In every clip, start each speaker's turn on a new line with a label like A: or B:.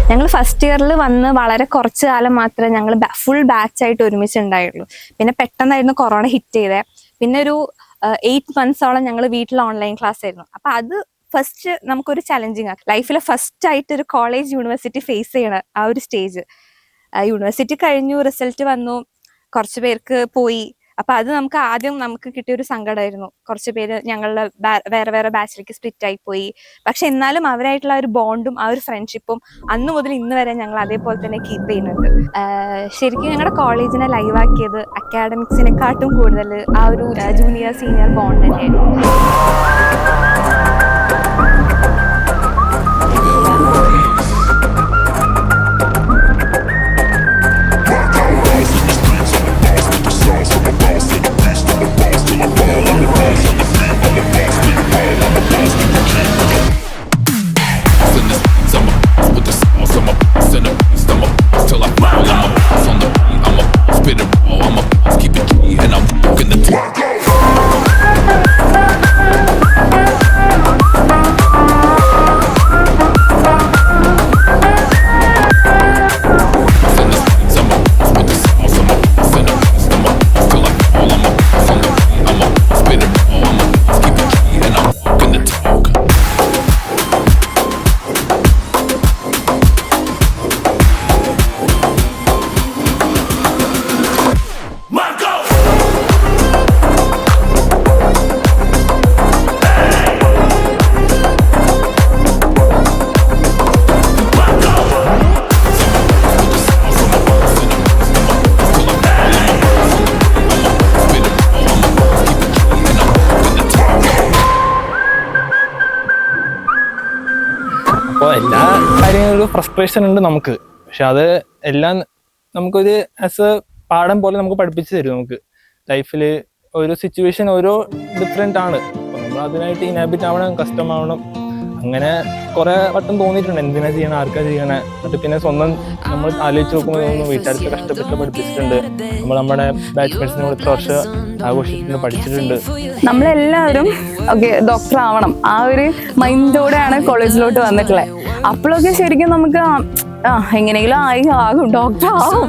A: ഞങ്ങൾ ഫസ്റ്റ് ഇയറിൽ വന്ന് വളരെ കുറച്ച് കാലം മാത്രമേ ഞങ്ങൾ ഫുൾ ബാച്ചായിട്ട് ഒരുമിച്ച് ഉണ്ടായുള്ളൂ. പിന്നെ പെട്ടെന്നായിരുന്നു കൊറോണ ഹിറ്റ് ചെയ്തത്. പിന്നെ ഒരു 8 monthsോളം ഞങ്ങൾ വീട്ടിൽ ഓൺലൈൻ ക്ലാസ് ആയിരുന്നു. അപ്പൊ അത് ഫസ്റ്റ് നമുക്കൊരു ചലഞ്ചിങ് ആണ്. ലൈഫിലെ ഫസ്റ്റ് ആയിട്ട് ഒരു കോളേജ് യൂണിവേഴ്സിറ്റി ഫേസ് ചെയ്യണ ആ ഒരു സ്റ്റേജ്. യൂണിവേഴ്സിറ്റി കഴിഞ്ഞു, റിസൾട്ട് വന്നു, കുറച്ച് പേർക്ക് പോയി. അപ്പൊ അത് നമുക്ക് കിട്ടിയ ഒരു സങ്കടമായിരുന്നു. കുറച്ച് പേര് ഞങ്ങളുടെ വേറെ വേറെ ബാച്ചിലേക്ക് സ്പ്ലിറ്റ് ആയി പോയി. പക്ഷെ എന്നാലും അവരായിട്ടുള്ള ഒരു ബോണ്ടും ആ ഒരു ഫ്രണ്ട്ഷിപ്പും അന്ന് മുതൽ ഇന്ന് വരെ ഞങ്ങൾ അതേപോലെ തന്നെ കീപ്പ് ചെയ്യുന്നുണ്ട്. ശരിക്കും ഞങ്ങളുടെ കോളേജിനെ ലൈവാക്കിയത് അക്കാഡമിക്സിനെക്കാട്ടും കൂടുതൽ ആ ഒരു ജൂനിയർ സീനിയർ ബോണ്ട് തന്നെയായിരുന്നു.
B: അപ്പോൾ എല്ലാ കാര്യങ്ങളിലും ഫ്രസ്ട്രേഷൻ ഉണ്ട് നമുക്ക്. പക്ഷെ അത് എല്ലാം നമുക്കൊരു ആസ് എ പാഠം പോലെ നമുക്ക് പഠിപ്പിച്ചു തരും. നമുക്ക് ലൈഫിൽ ഓരോ സിറ്റുവേഷൻ ഓരോ ഡിഫറെൻ്റ് ആണ്. അപ്പോൾ നമ്മൾ അതിനായിട്ട് ഇൻഹാബിറ്റ് ആവണം, കഷ്ടമാവണം. അങ്ങനെ കുറേ വട്ടം തോന്നിയിട്ടുണ്ട് എന്തിനാ ചെയ്യണം, ആർക്കാ ചെയ്യണേ. എന്നിട്ട് പിന്നെ സ്വന്തം നമ്മൾ ആലോചിച്ച് നോക്കുമ്പോൾ തോന്നുന്നു വീട്ടുകാർക്ക് കഷ്ടപ്പെട്ട് പഠിപ്പിച്ചിട്ടുണ്ട്. നമ്മുടെ ബാച്ച്മേറ്റ്സിനോട് ഇത്ര വർഷം ആഘോഷിച്ചിട്ടുണ്ട്, പഠിച്ചിട്ടുണ്ട്.
C: നമ്മളെല്ലാവരും ഡോക്ടർ ആവണം ആ ഒരു മൈൻഡോടെയാണ് കോളേജിലോട്ട് വന്നിട്ടുള്ളത്. അപ്പോഴൊക്കെ ശരിക്കും നമുക്ക് എങ്ങനെയെങ്കിലും ആകും, ഡോക്ടർ ആവും.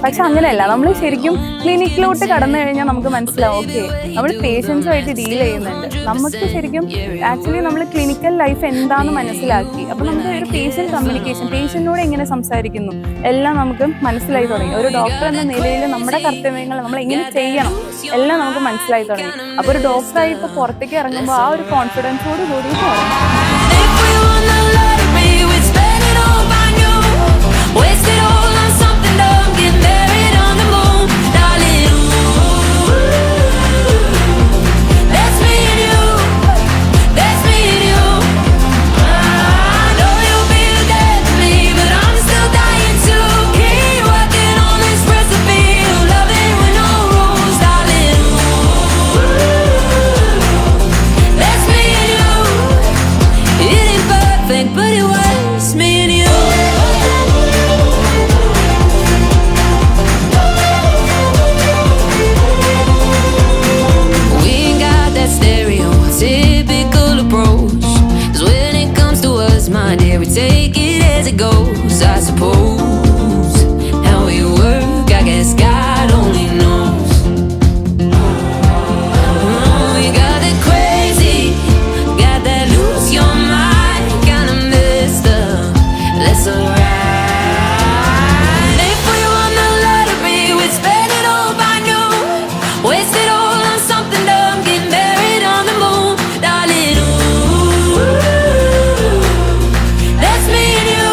C: പക്ഷെ അങ്ങനെയല്ല, നമ്മൾ ശരിക്കും ക്ലിനിക്കിലോട്ട് കടന്നു കഴിഞ്ഞാൽ നമുക്ക് മനസ്സിലാവും ഓക്കെ നമ്മൾ പേഷ്യൻസുമായിട്ട് ഡീൽ ചെയ്യുന്നുണ്ട്. നമുക്ക് ശരിക്കും ആക്ച്വലി നമ്മൾ ക്ലിനിക്കൽ ലൈഫ് എന്താണെന്ന് മനസ്സിലാക്കി. അപ്പം നമുക്ക് ഒരു പേഷ്യൻ്റ് കമ്മ്യൂണിക്കേഷൻ, പേഷ്യൻറ്റിനോട് എങ്ങനെ സംസാരിക്കുന്നു എല്ലാം നമുക്ക് മനസ്സിലായി തുടങ്ങി. ഒരു ഡോക്ടർ എന്ന നിലയിൽ നമ്മുടെ കർത്തവ്യങ്ങൾ നമ്മൾ എങ്ങനെ ചെയ്യണം എല്ലാം നമുക്ക് മനസ്സിലായി തുടങ്ങി. അപ്പോൾ ഒരു ഡോക്ടറായി ഇപ്പോൾ പുറത്തേക്ക് ഇറങ്ങുമ്പോൾ ആ ഒരു കോൺഫിഡൻസോട് കൂടി തുടങ്ങി.
D: Waste it all on something dumb, get married on the moon, darling. Ooh, that's me and you, that's me and you. I know you'll be dead to me, but I'm still dying to keep working on this recipe of loving with no rules, darling. Ooh, that's me and you. It ain't perfect, but it was me and you. Typical approach, 'cause when it comes to us, my dear, we take it as it goes, I suppose. How we work, I guess God only knows. We got that crazy, got that lose your mind, kinda messed up, that's alright. If we won the lottery, we'd spend it all by noon, waste it all on something dumb, get married on the moon. Darling, ooh, that's me and you,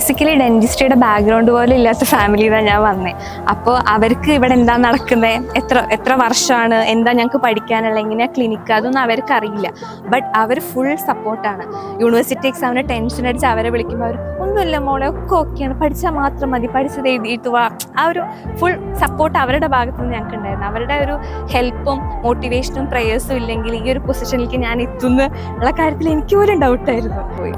A: basically ഡെന്റിസ്ട്രിയുടെ background പോലും ഇല്ലാത്ത ഫാമിലിയിലാണ് ഞാൻ വന്നത്. അപ്പോൾ അവർക്ക് ഇവിടെ എന്താ നടക്കുന്നത്, എത്ര വർഷമാണ്, എന്താ ഞങ്ങൾക്ക് പഠിക്കാനുള്ള, എങ്ങനെയാണ് ക്ലിനിക്ക്, അതൊന്നും അവർക്ക് അറിയില്ല. ബട്ട് അവർ ഫുൾ സപ്പോർട്ടാണ്. യൂണിവേഴ്സിറ്റി എക്സാമിന് ടെൻഷൻ അടിച്ച് അവരെ വിളിക്കുമ്പോൾ അവർ ഒന്നുമില്ല മോളെ, ഒക്കെ ഓക്കെയാണ്, പഠിച്ചാൽ മാത്രം മതി, പഠിച്ചത് എഴുതിയിട്ട് വാ. ആ ഒരു ഫുൾ സപ്പോർട്ട് അവരുടെ ഭാഗത്ത് നിന്ന് ഞങ്ങൾക്ക് ഉണ്ടായിരുന്നു. അവരുടെ ഒരു ഹെൽപ്പും മോട്ടിവേഷനും പ്രേയേഴ്സും ഇല്ലെങ്കിൽ ഈ ഒരു പൊസിഷനിലേക്ക് ഞാൻ എത്തുന്ന ഉള്ള കാര്യത്തിൽ എനിക്ക് പോലും ഡൗട്ടായിരുന്നു.
C: പോയി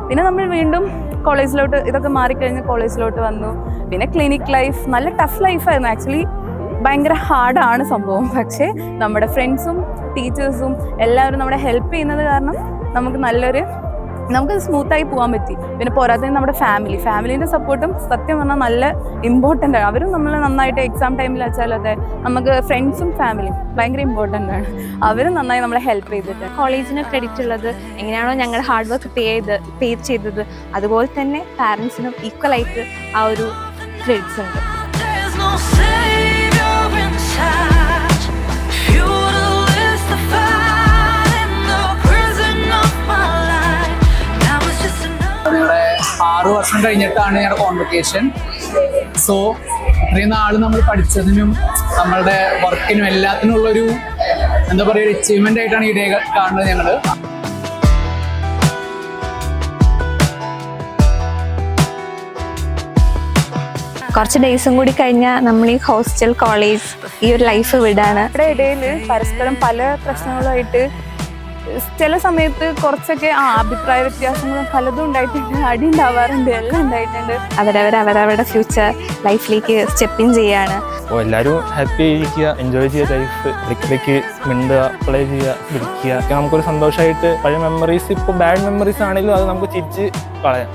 C: പിന്നെ നമ്മൾ വീണ്ടും കോളേജിലോട്ട്, ഇതൊക്കെ മാറിക്കഴിഞ്ഞ് കോളേജിലോട്ട് വന്നു. പിന്നെ ക്ലിനിക് ലൈഫ് നല്ല ടഫ് ലൈഫായിരുന്നു. ആക്ച്വലി ഭയങ്കര ഹാർഡാണ് സംഭവം. പക്ഷേ നമ്മുടെ ഫ്രണ്ട്സും ടീച്ചേഴ്സും എല്ലാവരും നമ്മളെ ഹെൽപ്പ് ചെയ്യുന്നത് കാരണം നമുക്ക് സ്മൂത്തായി പോകാൻ പറ്റി. പിന്നെ പോരാത്തതിന് നമ്മുടെ ഫാമിലീൻ്റെ സപ്പോർട്ടും സത്യം പറഞ്ഞാൽ നല്ല ഇമ്പോർട്ടൻ്റ് ആണ്. അവരും നമ്മളെ നന്നായിട്ട് എക്സാം ടൈമിൽ വെച്ചാൽ അതെ, നമുക്ക് ഫ്രണ്ട്സും ഫാമിലിയും ഭയങ്കര ഇമ്പോർട്ടൻ്റ് ആണ്. അവരും നന്നായി നമ്മളെ ഹെൽപ്പ് ചെയ്തിട്ട്.
A: കോളേജിന് ക്രെഡിറ്റ് ഉള്ളത് എങ്ങനെയാണോ ഞങ്ങൾ ഹാർഡ് വർക്ക് പേ ചെയ്തത്, അതുപോലെ തന്നെ പാരൻസിനും ഈക്വലായിട്ട് ആ ഒരു ക്രെഡിറ്റ്സ് ഉണ്ട്.
D: There's no savior inside. Fuel to lift the fight in the prison of my life. Now it's just another.
E: ഞങ്ങളുടെ 6 വർഷം കഴിഞ്ഞിട്ടാണ് ഞങ്ങളുടെ കോൺവൊക്കേഷൻ. സോ ഇത്രയും നാൾ നമ്മൾ പഠിച്ചതിനും നമ്മളുടെ വർക്കിനും എല്ലാത്തിനും ഉള്ളൊരു എന്താ പറയുക, ഒരു അച്ചീവ്മെന്റ് ആയിട്ടാണ് ഈ ഡേ കാണുന്നത് ഞങ്ങൾ.
A: കുറച്ച് ഡേയ്സും കൂടി കഴിഞ്ഞാൽ നമ്മൾ ഈ ഹോസ്റ്റൽ കോളേജ് ഈ ഒരു ലൈഫ് വിടാണ്.
C: ഇവിടെ ഇടയിൽ പരസ്പരം പല പ്രശ്നങ്ങളുമായിട്ട് ചില സമയത്ത് കുറച്ചൊക്കെ അഭിപ്രായ വ്യത്യാസങ്ങളും പലതും ഉണ്ടായിട്ടുണ്ട്. അടി ഉണ്ടാവാറുണ്ട്, എല്ലാം ഉണ്ടായിട്ടുണ്ട്.
A: അവരവരുടെ ഫ്യൂച്ചർ ലൈഫിലേക്ക് സ്റ്റെപ്പ് ഇൻ ചെയ്യാണ്.
B: അപ്പോൾ എല്ലാവരും ഹാപ്പി ആയിരിക്കുക, എൻജോയ് ചെയ്യുക ലൈഫ്, ഇടയ്ക്കിടയ്ക്ക് മിണ്ടുക, പ്ലേ ചെയ്യുക, വിളിക്കുക. നമുക്കൊരു സന്തോഷമായിട്ട് പഴയ മെമ്മറീസ്, ഇപ്പോൾ ബാഡ് മെമ്മറീസ് ആണെങ്കിലും അത് നമുക്ക് തിരിച്ച് കളയാം.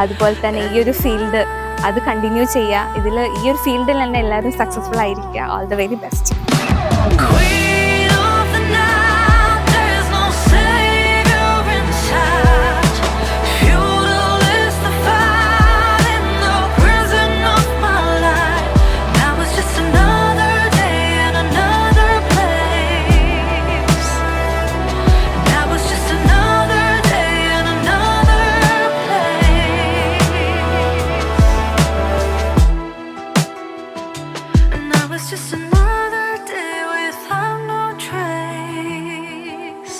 A: അതുപോലെ തന്നെ ഈ ഒരു ഫീൽഡ് അത് കണ്ടിന്യൂ ചെയ്യുക. ഈ ഒരു ഫീൽഡിൽ തന്നെ എല്ലാവരും സക്സസ്ഫുൾ ആയിരിക്കുക. All the very best.
D: Queen of the night, there's no savior inside. Fuel to lift the fight in the prison of my life. Now it's just another day in another place. Now it's just another day in another place. Now it's just another day without no trace.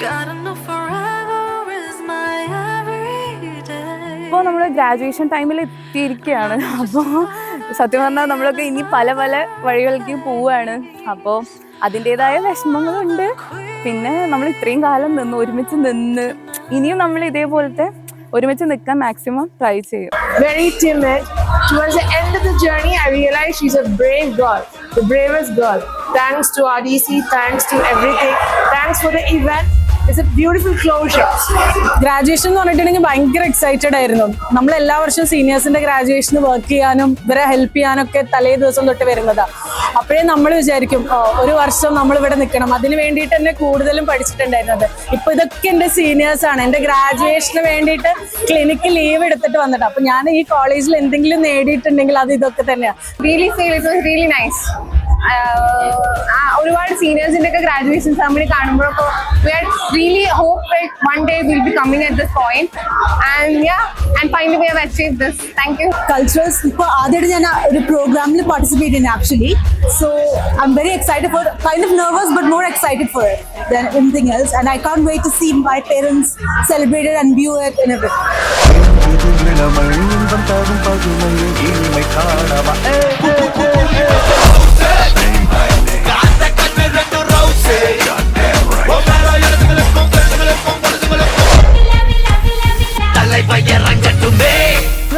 D: Gotta know forever is my everyday.
C: ഇപ്പോൾ നമ്മൾ graduation ടൈമിൽ എത്തിയിരിക്കുകയാണ്. അപ്പോൾ സത്യം പറഞ്ഞാൽ നമ്മളൊക്കെ ഇനി പല വഴികളിലേക്ക് പോവുകയാണ്. അപ്പോൾ അതിൻ്റെതായ വിഷമങ്ങളുണ്ട്. പിന്നെ നമ്മൾ ഇത്രയും കാലം ഒരുമിച്ച് നിന്ന് ഇനിയും നമ്മൾ ഇതേപോലത്തെ ഒരുമിച്ച് നിൽക്കാൻ മാക്സിമം ട്രൈ ചെയ്യും.
F: Very timid. Towards the end of the journey, I realized she's a brave girl, the bravest girl. Thanks to RDC, thanks to everything, thanks for the event. It's a beautiful closure.
G: Graduation എന്ന് പറഞ്ഞിട്ടുണ്ടെങ്കിൽ ഭയങ്കര excited ആയിരുന്നു. നമ്മൾ എല്ലാ വർഷവും സീനിയേഴ്സിന്റെ ഗ്രാജുവേഷന് work ചെയ്യാനും ഇവരെ help ചെയ്യാനൊക്കെ തലേ ദിവസം തൊട്ട് വരുന്നതാണ്. അപ്പോഴേ നമ്മൾ വിചാരിക്കും ഒരു വർഷം നമ്മൾ ഇവിടെ നിൽക്കണം. അതിന് വേണ്ടിയിട്ട് തന്നെ കൂടുതലും പഠിച്ചിട്ടുണ്ടായിരുന്നത്. ഇപ്പൊ ഇതൊക്കെ എൻ്റെ സീനിയേഴ്സ് ആണ്. എൻ്റെ ഗ്രാജുവേഷന് വേണ്ടിയിട്ട് ക്ലിനിക്ക് ലീവ് എടുത്തിട്ട് വന്നിട്ട്. അപ്പൊ ഞാൻ ഈ കോളേജിൽ എന്തെങ്കിലും നേടിയിട്ടുണ്ടെങ്കിൽ അത് ഇതൊക്കെ തന്നെയാണ്.
H: Really feel it was really nice. ഒരുപാട് സീനിയേഴ്സിന്റെ ഒക്കെ ഗ്രാജുവേഷൻ സെറമണി കാണുമ്പോഴൊക്കെ we had really hoped that one day we'll be coming at this point, and finally we have achieved this. Thank you.
G: Culturals ഇപ്പോൾ ആദ്യമായിട്ട് ഞാൻ ഒരു പ്രോഗ്രാമിൽ പാർട്ടിസിപ്പേറ്റ് ചെയ്യുന്നത് actually. So I am very excited for, kind of nervous but more excited for it than anything else, and I can't wait to see my parents celebrated and view it in everything.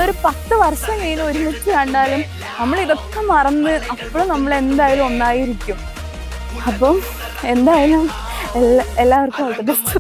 C: ഒരു 10 വർഷം കഴിഞ്ഞ് ഒരുമിച്ച് കണ്ടാലും നമ്മൾ ഇതൊക്കെ മറന്ന് അപ്പോഴും നമ്മൾ എന്തായാലും ഒന്നായിരിക്കും. അപ്പം എന്തായാലും എല്ലാവർക്കും ഓൾ ദി ബെസ്റ്റ്.